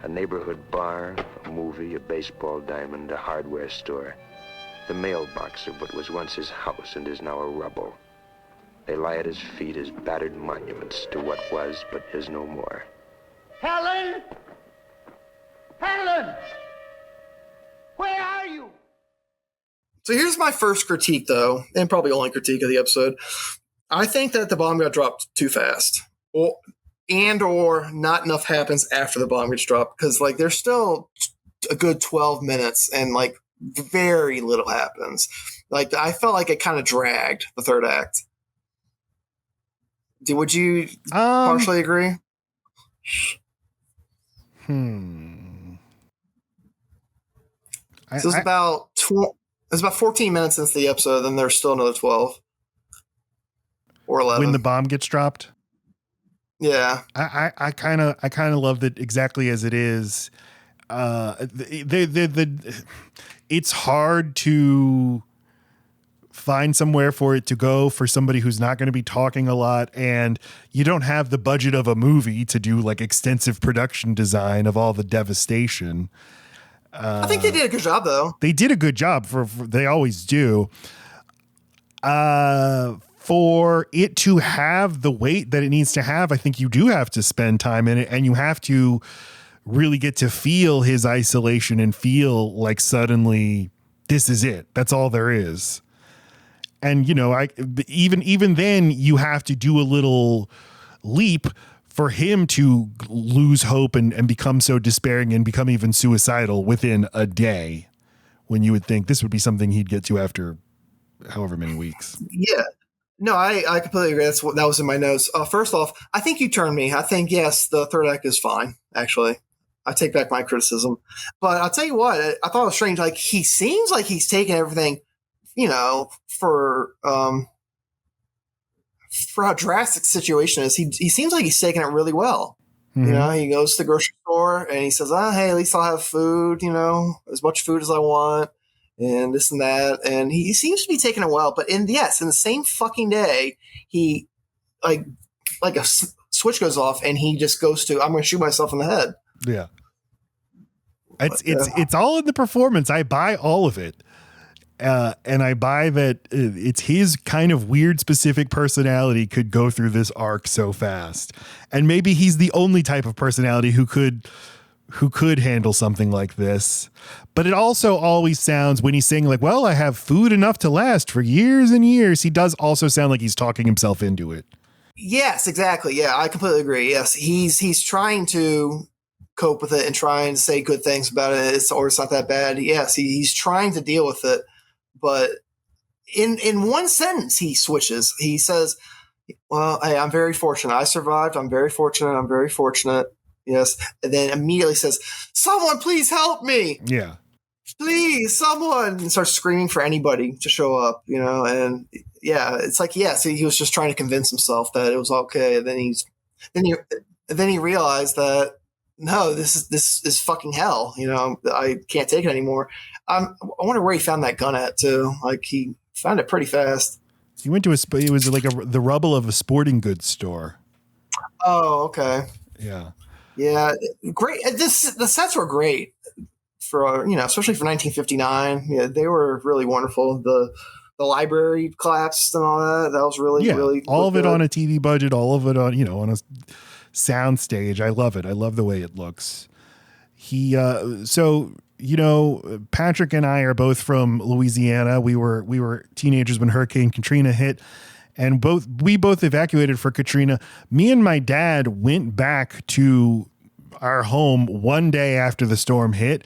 A neighborhood bar, a movie, a baseball diamond, a hardware store. The mailbox of what was once his house and is now a rubble. They lie at his feet as battered monuments to what was but is no more. Helen! Helen! Where are you? So here's my first critique, though, and probably only critique of the episode. I think that the bomb got dropped too fast. Or not enough happens after the bomb gets dropped, because like there's still a good 12 minutes and like very little happens. Like I felt like it kind of dragged the third act. Would you partially agree? So it's about 14 minutes into the episode, and there's still another 12 or 11 when the bomb gets dropped. Yeah, I kind of loved it exactly as it is. It's hard to find somewhere for it to go for somebody who's not going to be talking a lot, and you don't have the budget of a movie to do like extensive production design of all the devastation. I think they did a good job, though. They did a good job for they always do. For it to have the weight that it needs to have, I think you do have to spend time in it, and you have to really get to feel his isolation and feel like suddenly this is it. That's all there is. And, you know, even then you have to do a little leap for him to lose hope and become so despairing and become even suicidal within a day, when you would think this would be something he'd get to after however many weeks. Yeah. No, I completely agree. That was in my notes. First off, I think you turned me. I think, yes, the third act is fine, actually. I take back my criticism. But I'll tell you what, I thought it was strange. Like, he seems like he's taking everything, you know, for how drastic the situation is. He seems like he's taking it really well. Mm-hmm. You know, he goes to the grocery store and he says, hey, at least I'll have food, you know, as much food as I want. And this and that, and he seems to be taking it well. But in the same fucking day, he like a switch goes off, and he just goes to, I'm going to shoot myself in the head. Yeah, it's all in the performance. I buy all of it, and I buy that it's his kind of weird, specific personality could go through this arc so fast, and maybe he's the only type of personality who could handle something like this. But it also always sounds, when he's saying like, well, I have food enough to last for years and years, he does also sound like he's talking himself into it. Yes, exactly. Yeah, I completely agree. Yes, he's trying to cope with it and trying to say good things about it, it's not that bad. Yes, he's trying to deal with it. But in one sentence, he switches. He says, well, hey, I'm very fortunate. I survived. I'm very fortunate. I'm very fortunate. Yes. And then immediately says, someone please help me. Yeah. Please, someone. And starts screaming for anybody to show up, you know? And yeah, it's like, yes, he was just trying to convince himself that it was okay. And then he realized that, no, this is fucking hell. You know, I can't take it anymore. I wonder where he found that gun at too. Like he found it pretty fast. He went to it was like the rubble of a sporting goods store. Oh, okay. Yeah. Yeah. Great. The sets were great for, you know, especially for 1959. Yeah, they were really wonderful. The library collapsed and all that. That was really all of it good. on a TV budget, all of it on, you know, on a sound stage. I love it. I love the way it looks. So, you know, Patrick and I are both from Louisiana. We were teenagers when Hurricane Katrina hit, and we both evacuated for Katrina. Me and my dad went back to our home one day after the storm hit.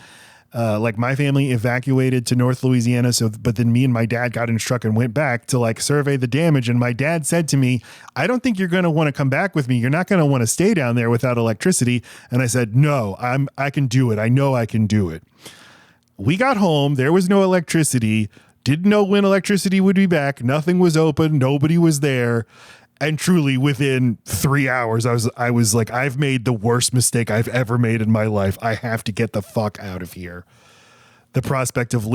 Like my family evacuated to North Louisiana. But then me and my dad got in a truck and went back to like survey the damage. And my dad said to me, I don't think you're going to want to come back with me. You're not going to want to stay down there without electricity. And I said, no, I can do it. I know I can do it. We got home. There was no electricity. Didn't know when electricity would be back. Nothing was open. Nobody was there. And truly within 3 hours, I was like, I've made the worst mistake I've ever made in my life. I have to get the fuck out of here. The prospect of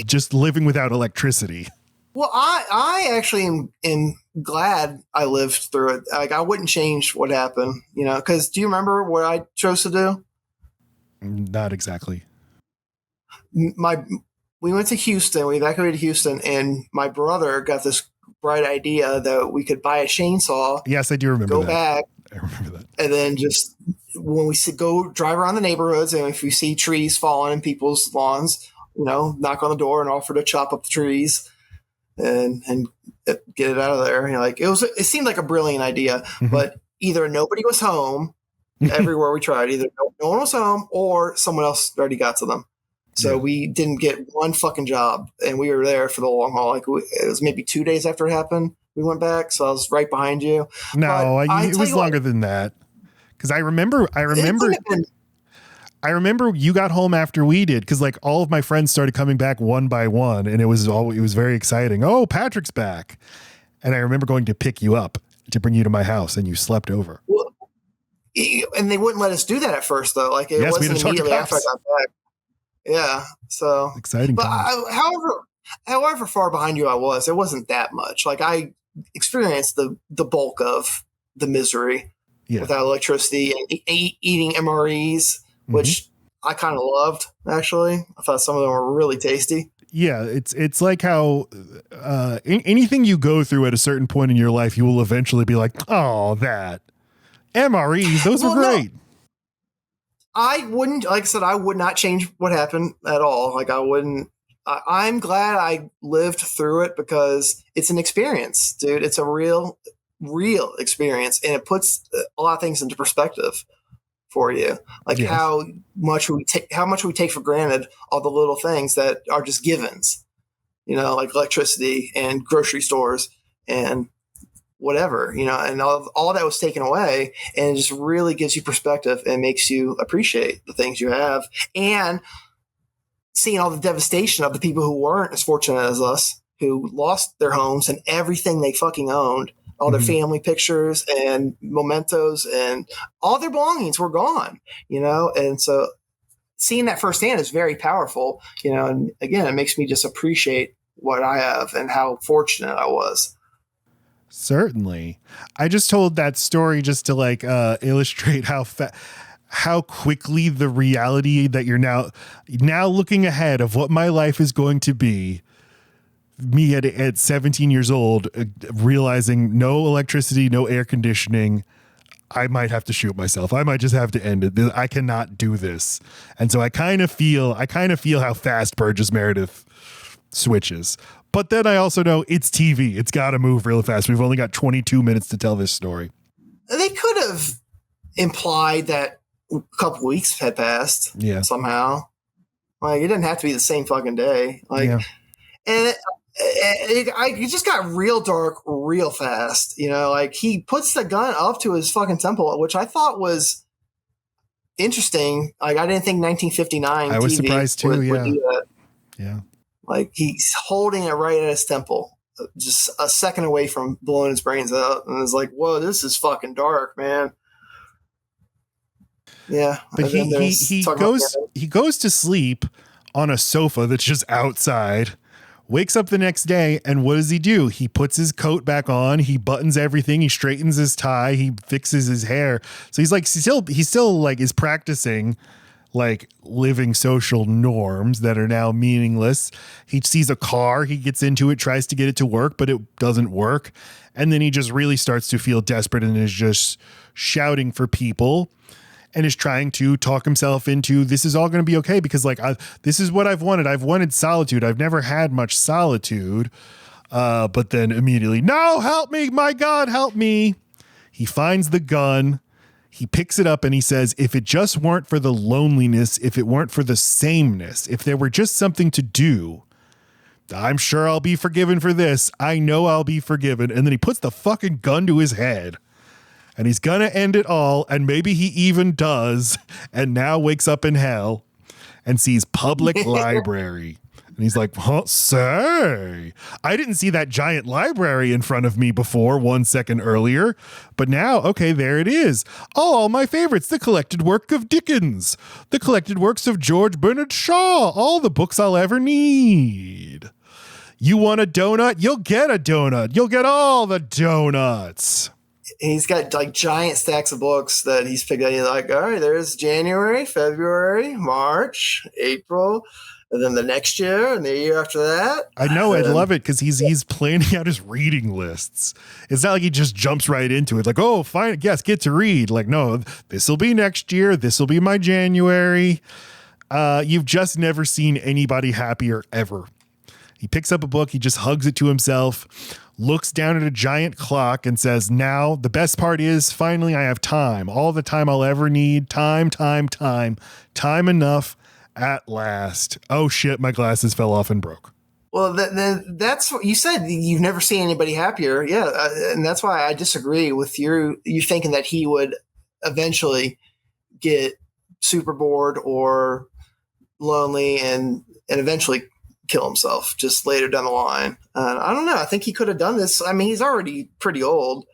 just living without electricity. Well, I actually am glad I lived through it. Like I wouldn't change what happened, you know, because do you remember what I chose to do? Not exactly. We went to Houston, we evacuated Houston, and my brother got this bright idea that we could buy a chainsaw. Yes, I do remember go that. back. I remember that. And then just when we go drive around the neighborhoods, and if we see trees falling in people's lawns, you know, knock on the door and offer to chop up the trees and get it out of there. You know, like it seemed like a brilliant idea, but either nobody was home everywhere we tried, either no one was home or someone else already got to them. So we didn't get one fucking job, and we were there for the long haul. Like it was maybe 2 days after it happened, we went back. So I was right behind you. No, it was longer than that. Because I remember you got home after we did. Because like all of my friends started coming back one by one, and it was very exciting. Oh, Patrick's back, and I remember going to pick you up to bring you to my house, and you slept over. Well, and they wouldn't let us do that at first, though. Like it wasn't immediately after I got back. Yeah, so exciting. But however far behind you I was, it wasn't that much. Like I experienced the bulk of the misery without electricity and eating MREs, which I kind of loved. Actually, I thought some of them were really tasty. Yeah, it's like how anything you go through at a certain point in your life, you will eventually be like, oh, that MREs, those were great. No. I wouldn't, like I said, I would not change what happened at all. Like I wouldn't, I'm glad I lived through it because it's an experience, dude. It's a real experience, and it puts a lot of things into perspective for you. Like how much we take for granted all the little things that are just givens, you know, like electricity and grocery stores and whatever, you know, and all that was taken away, and it just really gives you perspective and makes you appreciate the things you have, and seeing all the devastation of the people who weren't as fortunate as us, who lost their homes and everything they fucking owned, all their family pictures and mementos and all their belongings were gone, you know, and so seeing that firsthand is very powerful, you know, and again, it makes me just appreciate what I have and how fortunate I was. Certainly. I just told that story just to like illustrate how quickly the reality that you're now looking ahead of what my life is going to be. Me at 17 years old, realizing no electricity, no air conditioning. I might have to shoot myself. I might just have to end it. I cannot do this. And so I kind of feel how fast Burgess Meredith switches. But then I also know it's TV. It's got to move real fast. We've only got 22 minutes to tell this story. They could have implied that a couple weeks had passed somehow. Like, it didn't have to be the same fucking day. Like, and it just got real dark real fast. You know, like he puts the gun up to his fucking temple, which I thought was interesting. Like, I didn't think 1959 I was TV surprised too. would do that. Yeah. Like, he's holding it right at his temple, just a second away from blowing his brains out. And it's like, whoa, this is fucking dark, man. Yeah. But he goes to sleep on a sofa that's just outside, wakes up the next day, and what does he do? He puts his coat back on, he buttons everything, he straightens his tie, he fixes his hair. So he's like he still like is practicing like living social norms that are now meaningless. He sees a car, he gets into it, tries to get it to work, but it doesn't work. And then he just really starts to feel desperate and is just shouting for people and is trying to talk himself into this is all going to be okay because like this is what I've wanted. I've wanted solitude. I've never had much solitude. But then immediately, no, help me. My God, help me. He finds the gun. He picks it up and he says, if it just weren't for the loneliness, if it weren't for the sameness, if there were just something to do, I'm sure I'll be forgiven for this. I know I'll be forgiven. And then he puts the fucking gun to his head and he's going to end it all. And maybe he even does. And now wakes up in hell and sees public library. And he's like, huh, say, I didn't see that giant library in front of me before 1 second earlier, but now, okay, there it is. Oh, all my favorites, the collected work of Dickens, the collected works of George Bernard Shaw, all the books I'll ever need. You want a donut? You'll get a donut. You'll get all the donuts. He's got like giant stacks of books that he's picked out. He's like, all right, there's January, February, March, April, and then the next year and the year after that. I know. I'd love it because he's planning out his reading lists. It's not like he just jumps right into it. Like, oh, fine. Yes, get to read. Like, no, this will be next year. This will be my January. You've just never seen anybody happier ever. He picks up a book. He just hugs it to himself, looks down at a giant clock and says, now the best part is finally I have time. All the time I'll ever need. Time enough. At last. Oh shit, my glasses fell off and broke. Well, then that's what you said. You've never seen anybody happier. Yeah. And that's why I disagree with you thinking that he would eventually get super bored or lonely and eventually kill himself just later down the line. I don't know. I think he could have done this. I mean, he's already pretty old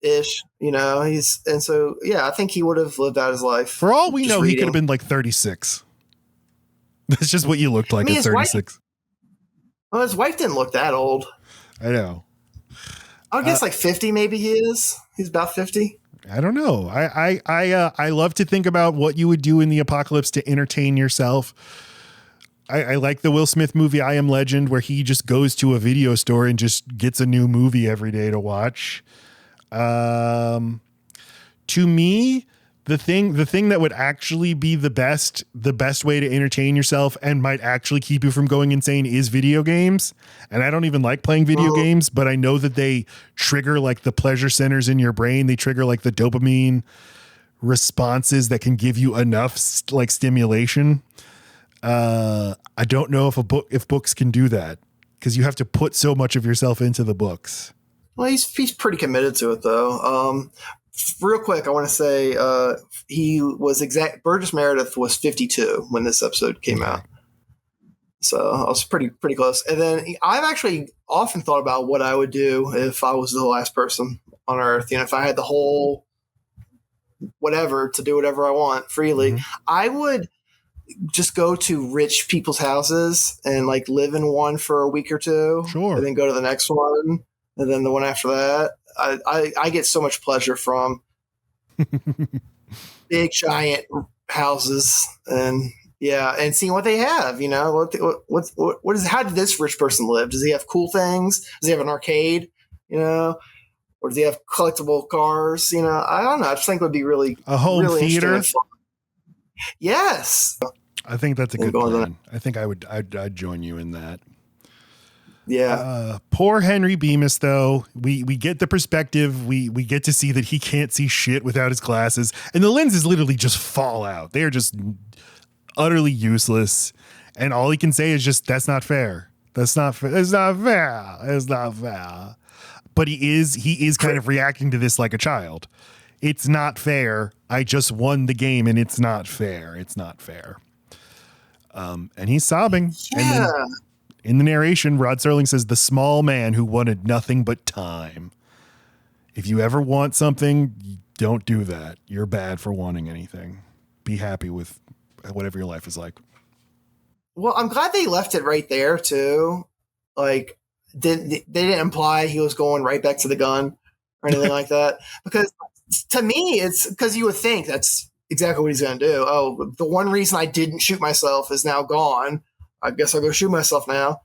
ish, you know, I think he would have lived out his life. For all we know, he could have been like 36. That's just what you looked like at 36. His wife didn't look that old. I know. I would guess like 50 maybe he is. He's about 50. I don't know. I love to think about what you would do in the apocalypse to entertain yourself. I like the Will Smith movie I Am Legend where he just goes to a video store and just gets a new movie every day to watch. To me, the thing that would actually be the best way to entertain yourself and might actually keep you from going insane is video games. And I don't even like playing video games, but I know that they trigger like the pleasure centers in your brain. They trigger like the dopamine responses that can give you enough like stimulation. I don't know if books can do that because you have to put so much of yourself into the books. Well, he's pretty committed to it though. Real quick, I want to say Burgess Meredith was 52 when this episode came out. So I was pretty close. And then I've actually often thought about what I would do if I was the last person on Earth. You know, if I had the whole whatever to do whatever I want freely, I would just go to rich people's houses and like live in one for a week or two. Sure. And then go to the next one. And then the one after that. I get so much pleasure from big giant houses and seeing what they have, you know, how did this rich person live? Does he have cool things? Does he have an arcade, you know, or does he have collectible cars? You know, I don't know. I just think it would be really a home really theater. Yes. I think that's a good plan. I think I'd join you in that. Yeah. Poor Henry Bemis, though. We get the perspective. We get to see that he can't see shit without his glasses. And the lenses literally just fall out. They are just utterly useless. And all he can say is just, that's not fair. That's not fair. It's not fair. It's not fair. But he is kind of reacting to this like a child. It's not fair. I just won the game and it's not fair. It's not fair. And he's sobbing. Yeah. And then, in the narration, Rod Serling says, the small man who wanted nothing but time. If you ever want something, Don't do that. You're bad for wanting anything. Be happy with whatever your life is like. Well, I'm glad they left it right there too. Like, they didn't imply he was going right back to the gun or anything like that. Because to me, it's because you would think that's exactly what he's going to do. Oh, the one reason I didn't shoot myself is now gone. I guess I'll go shoot myself now.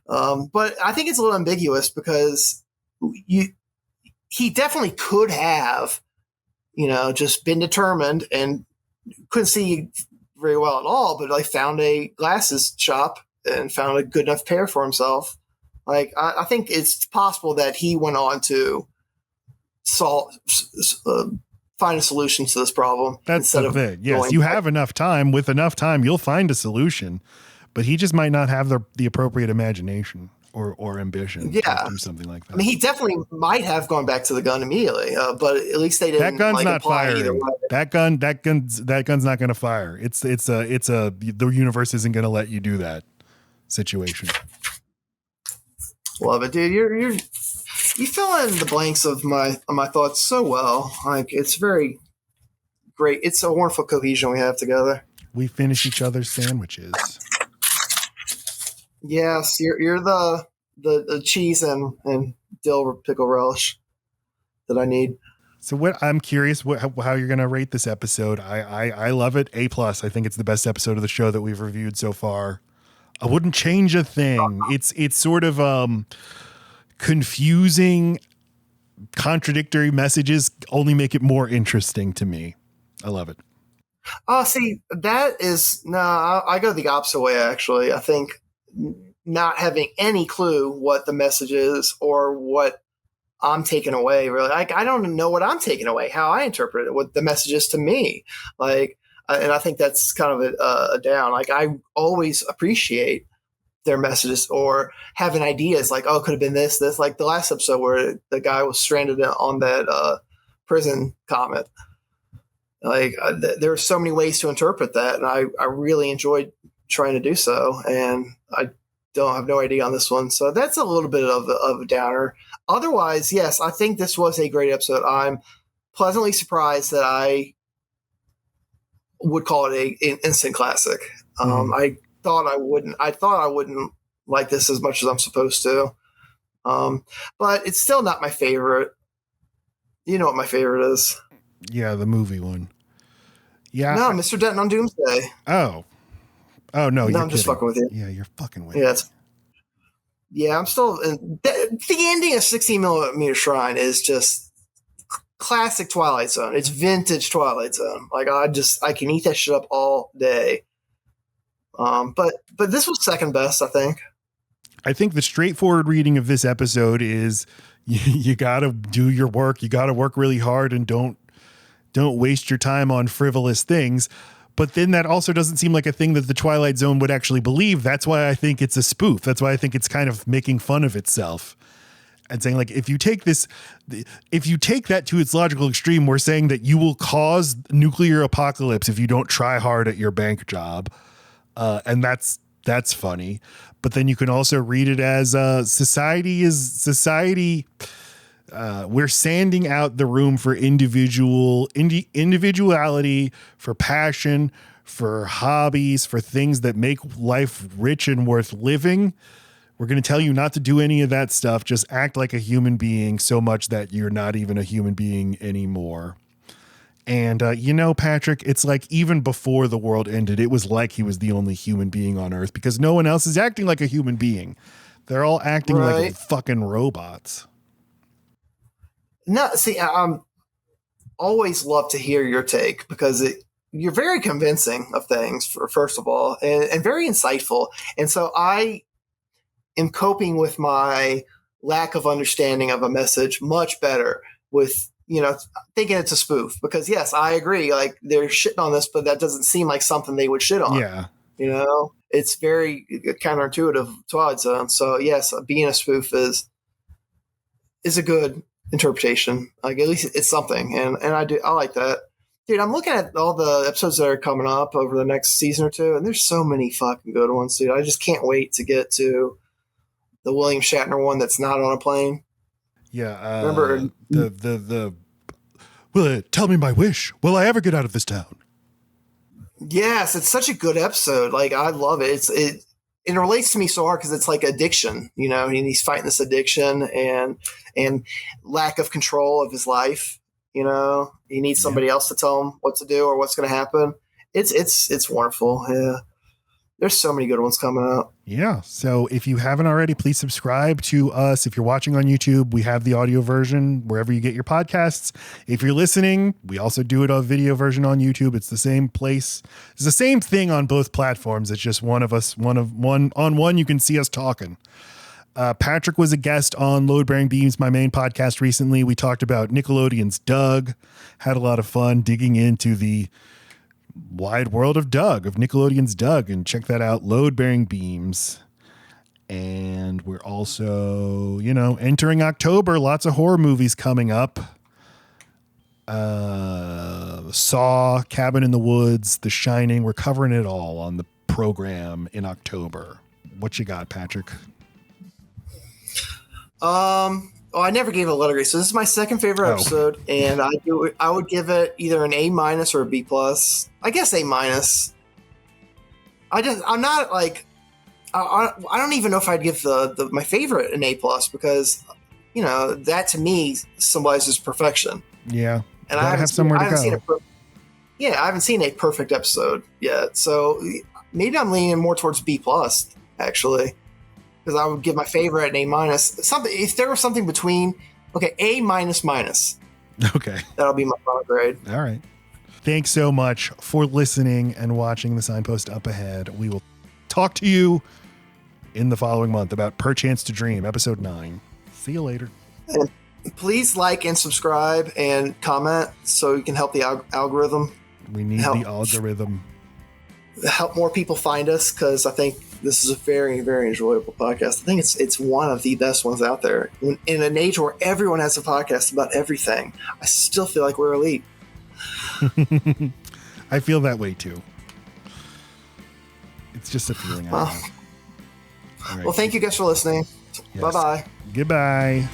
But I think it's a little ambiguous because he definitely could have, just been determined and couldn't see very well at all, but like found a glasses shop and found a good enough pair for himself. Like, I think it's possible that he went on to find a solution to this problem. That's the thing. Yes, you have enough time. With enough time, you'll find a solution, but he just might not have the appropriate imagination or ambition to do something like that. I mean, he definitely might have gone back to the gun immediately, but at least they didn't. That gun's not firing. That gun's not going to fire. It's the universe isn't going to let you do that situation. Love it, dude. You fill in the blanks of my thoughts so well. Like, it's very great. It's a wonderful cohesion we have together. We finish each other's sandwiches. Yes, you're the cheese and dill pickle relish that I need. So what I'm curious how you're going to rate this episode. I love it. A+. I think it's the best episode of the show that we've reviewed so far. I wouldn't change a thing. It's sort of confusing, contradictory messages only make it more interesting to me. I love it. Oh, see, I go the opposite way, actually. I think not having any clue what the message is or what I'm taking away, really. Like, I don't know what I'm taking away, how I interpret it, what the message is to me. Like, and I think that's kind of a down. Like, I always appreciate their messages or having ideas like, oh, it could have been this. Like the last episode where the guy was stranded on that prison comet. Like, there are so many ways to interpret that, and I really enjoyed trying to do so, and I have no idea on this one. So that's a little bit of a downer. Otherwise, yes, I think this was a great episode. I'm pleasantly surprised that I would call it an instant classic. I thought I wouldn't like this as much as I'm supposed to. But it's still not my favorite. You know what my favorite is? Yeah, the movie one. Yeah. No, Mr. Denton on Doomsday. Oh no, I'm just fucking with you. Yeah, you're fucking with me. Yeah, I'm still. The ending of 16mm Shrine is just classic Twilight Zone. It's vintage Twilight Zone. Like, I can eat that shit up all day. But this was second best, I think. I think the straightforward reading of this episode is you got to do your work. You got to work really hard and don't waste your time on frivolous things. But then that also doesn't seem like a thing that the Twilight Zone would actually believe. That's why I think it's a spoof. That's why I think it's kind of making fun of itself and saying, like, if you take that to its logical extreme, we're saying that you will cause nuclear apocalypse if you don't try hard at your bank job. And that's funny. But then you can also read it as society. We're sanding out the room for individuality, for passion, for hobbies, for things that make life rich and worth living. We're going to tell you not to do any of that stuff. Just act like a human being so much that you're not even a human being anymore. And, Patrick, it's like even before the world ended, it was like he was the only human being on Earth because no one else is acting like a human being. They're all acting like fucking robots. No, see, I'm always love to hear your take because you're very convincing of things, first of all, and very insightful. And so I am coping with my lack of understanding of a message much better with, thinking it's a spoof. Because, yes, I agree. Like, they're shitting on this, but that doesn't seem like something they would shit on. Yeah. It's very counterintuitive Twilight Zone. So, yes, being a spoof is a good interpretation. Like, at least it's something, and I like that, dude. I'm looking at all the episodes that are coming up over the next season or two, and there's so many fucking good ones, dude. I just can't wait to get to the William Shatner one that's not on a plane. Yeah, remember the Will it tell me my wish? Will I ever get out of this town? Yes, it's such a good episode. Like, I love it. It relates to me so hard because it's like addiction, you know, and he's fighting this addiction and lack of control of his life. You know, he needs somebody else to tell him what to do or what's going to happen. It's wonderful. Yeah. There's so many good ones coming out. Yeah. So if you haven't already, please subscribe to us. If you're watching on YouTube, we have the audio version wherever you get your podcasts. If you're listening, we also do it on video version on YouTube. It's the same place. It's the same thing on both platforms. It's just one on one. You can see us talking. Patrick was a guest on Load Bearing Beams, my main podcast recently. We talked about Nickelodeon's Doug, had a lot of fun digging into the wide world of Nickelodeon's Doug, and check that out, Load Bearing Beams. And we're also, entering October, lots of horror movies coming up. Saw, Cabin in the Woods, The Shining. We're covering it all on the program in October. What you got, Patrick? I never gave it a letter grade. So this is my second favorite episode, and I would give it either an A- or a B+. I guess A-. I'm not like, I don't even know if I'd give my favorite an A+ because, that to me symbolizes perfection. Yeah. And I haven't seen a perfect episode yet. So maybe I'm leaning more towards B+, actually. Because I would give my favorite an A-. Something if there was something between, A-. Okay. That'll be my final grade. All right. Thanks so much for listening and watching the Signpost Up Ahead. We will talk to you in the following month about Perchance to Dream, episode 9. See you later. And please like and subscribe and comment so you can help the algorithm. We need the algorithm. Help more people find us, because I think this is a very, very enjoyable podcast. I think it's one of the best ones out there. In an age where everyone has a podcast about everything, I still feel like we're elite. I feel that way too. It's just a feeling. Well, thank you guys for listening. Yes. Bye-bye. Goodbye.